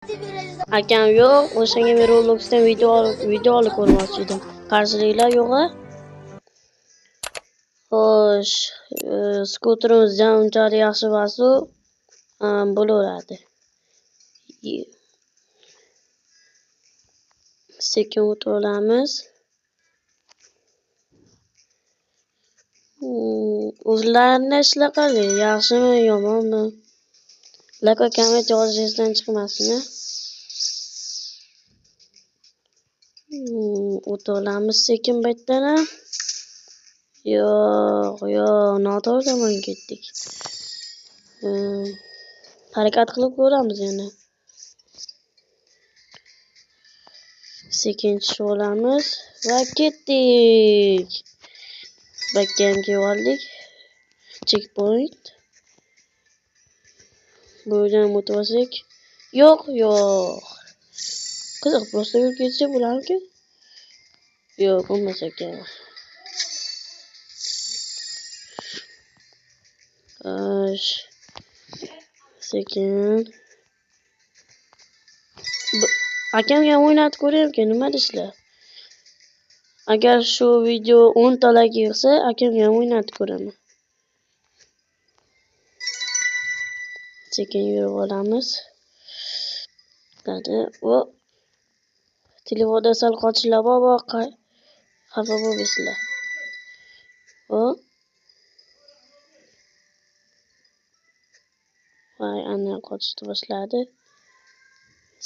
Akam yo'q, o'shanga men Robloxdan video olib ko'rmoqchi edim. Qarshiliklar yo'q-a? Xo'sh, skuterimiz ham unchalik yaxshi emas-u, bo'laveradi. Sekin o'tib olamiz. O'zlarini ishlaqali, yaxshimi, yomonmi? Like va komment yozishingizdan chiqmasin. O'tib olamiz sekin baytdan. Yo'q, noto'g'ri tomonga ketdik. Harakat qilib ko'ramiz yana. Sekin tushib olamiz va ketdik. Bakkamga oldik. Checkpoint. Bu yerdan o'tib olsak. Yo'q. Qiziq, prosta yo'l ketsa bo'larmi? Yo'q, bo'lmasa kerak. Sekin. Akamga o'ynatib ko'rayapman, nima deysizlar? Agar shu video 10 ta like yig'sa, akamga o'ynatib ko'raman. Sekin yurib olamiz. Qani, telefonda sal qochishlar bor, xafa bo'lmaysizlar. Voy, ana qochishni boshladi.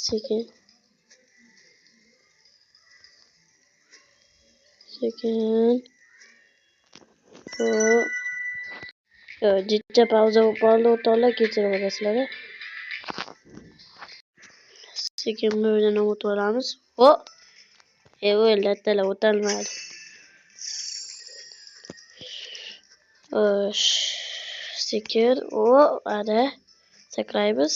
Sekin. Jicha pauza bo'lib qoldi, o'rtoqlar, kechirib olasizlar. Sekin bu yerdan o'tib olamiz. Lattalar o'talmadi. Sekin, ana sakraymiz.